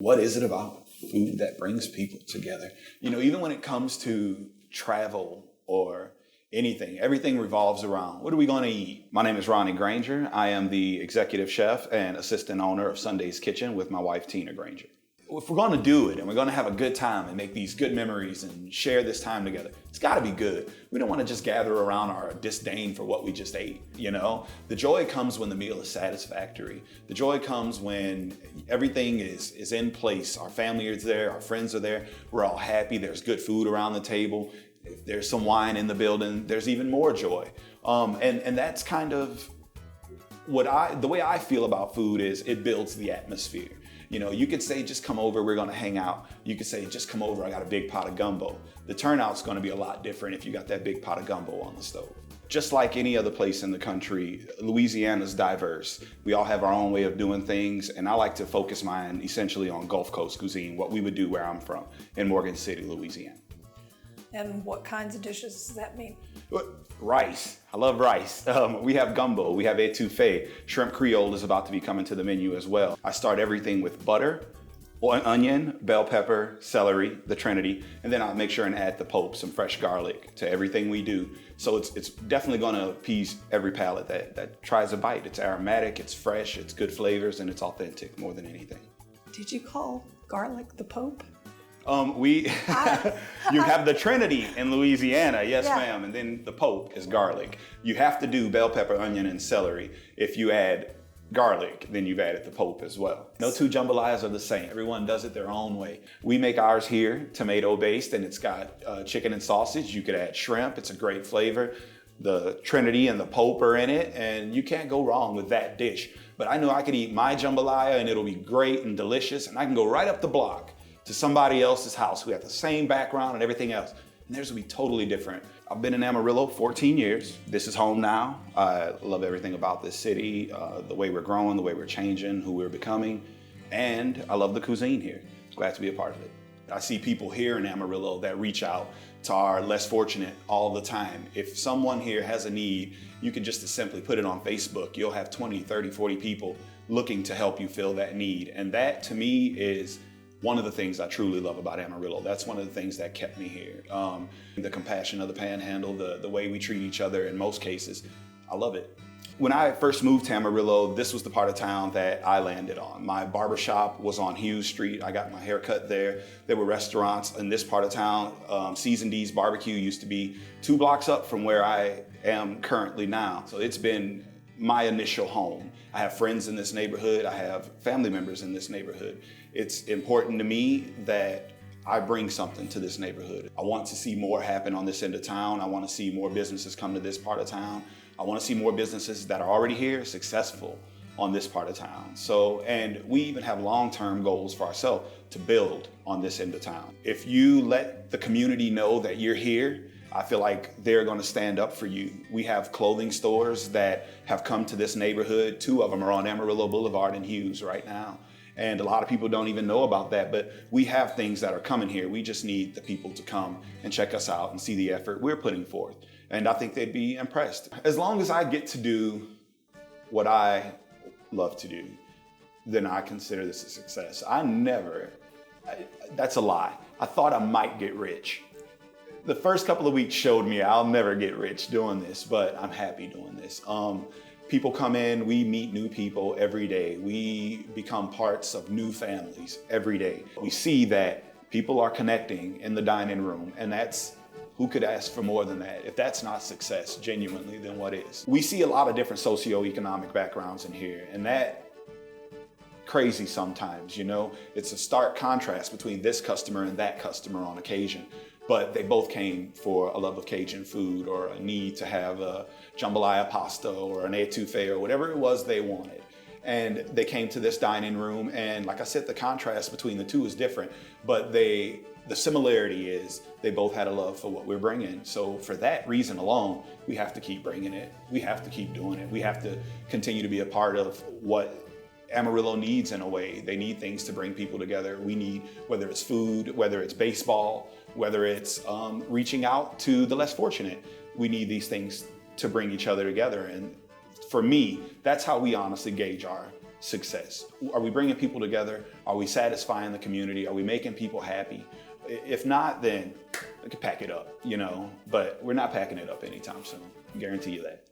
What is it about food that brings people together? Even when it comes to travel or anything, everything revolves around what are we going to eat? My name is Ronnie Granger. I am the executive chef and assistant owner of Sunday's Kitchen with my wife, Tina Granger. If we're going to do it and we're going to have a good time and make these good memories and share this time together, it's got to be good. We don't want to just gather around our disdain for what we just ate, The joy comes when the meal is satisfactory. The joy comes when everything is in place. Our family is there, our friends are there, we're all happy, there's good food around the table. If there's some wine in the building, there's even more joy. And that's kind of the way I feel about food is it builds the atmosphere. You could say, just come over, we're gonna hang out. You could say, just come over, I got a big pot of gumbo. The turnout's gonna be a lot different if you got that big pot of gumbo on the stove. Just like any other place in the country, Louisiana's diverse. We all have our own way of doing things, and I like to focus mine essentially on Gulf Coast cuisine, what we would do where I'm from, in Morgan City, Louisiana. And what kinds of dishes does that mean? Rice. I love rice. We have gumbo, we have etouffee. Shrimp Creole is about to be coming to the menu as well. I start everything with butter, onion, bell pepper, celery, the Trinity, and then I'll make sure and add the Pope, some fresh garlic to everything we do. So it's definitely gonna appease every palate that tries a bite. It's aromatic, it's fresh, it's good flavors, and it's authentic more than anything. Did you call garlic the Pope? You have the Trinity in Louisiana, yes Yeah. ma'am, and then the Pope is garlic. You have to do bell pepper, onion, and celery. If you add garlic, then you've added the Pope as well. No two jambalayas are the same. Everyone does it their own way. We make ours here, tomato-based, and it's got chicken and sausage. You could add shrimp, it's a great flavor. The Trinity and the Pope are in it, and you can't go wrong with that dish. But I know I could eat my jambalaya and it'll be great and delicious, and I can go right up the block to somebody else's house who has the same background and everything else, and theirs will be totally different. I've been in Amarillo 14 years. This is home now. I love everything about this city, the way we're growing, the way we're changing, who we're becoming, and I love the cuisine here. Glad to be a part of it. I see people here in Amarillo that reach out to our less fortunate all the time. If someone here has a need, you can just simply put it on Facebook. You'll have 20, 30, 40 people looking to help you fill that need, and that to me is one of the things I truly love about Amarillo. That's one of the things that kept me here. The compassion of the Panhandle, the way we treat each other in most cases, I love it. When I first moved to Amarillo, this was the part of town that I landed on. My barbershop was on Hughes Street. I got my hair cut there. There were restaurants in this part of town. Seasoned D's Barbecue used to be 2 blocks up from where I am currently now. So it's been my initial home. I have friends in this neighborhood. I have family members in this neighborhood. It's important to me that I bring something to this neighborhood. I want to see more happen on this end of town. I want to see more businesses come to this part of town. I want to see more businesses that are already here successful on this part of town. And we even have long-term goals for ourselves to build on this end of town. If you let the community know that you're here, I feel like they're going to stand up for you. We have clothing stores that have come to this neighborhood. 2 of them are on Amarillo Boulevard in Hughes right now. And a lot of people don't even know about that, but we have things that are coming here. We just need the people to come and check us out and see the effort we're putting forth. And I think they'd be impressed. As long as I get to do what I love to do, then I consider this a success. That's a lie. I thought I might get rich. The first couple of weeks showed me I'll never get rich doing this, but I'm happy doing this. People come in, we meet new people every day. We become parts of new families every day. We see that people are connecting in the dining room, and who could ask for more than that? If that's not success, genuinely, then what is? We see a lot of different socioeconomic backgrounds in here, and that crazy sometimes, It's a stark contrast between this customer and that customer on occasion. But they both came for a love of Cajun food or a need to have a jambalaya pasta or an etouffee or whatever it was they wanted. And they came to this dining room, and like I said, the contrast between the two is different, but the similarity is they both had a love for what we're bringing. So for that reason alone, we have to keep bringing it. We have to keep doing it. We have to continue to be a part of what Amarillo needs in a way. They need things to bring people together. We need, whether it's food, whether it's baseball, whether it's reaching out to the less fortunate, we need these things to bring each other together. And for me, that's how we honestly gauge our success. Are we bringing people together? Are we satisfying the community? Are we making people happy? If not, then we can pack it up, but we're not packing it up anytime soon. I guarantee you that.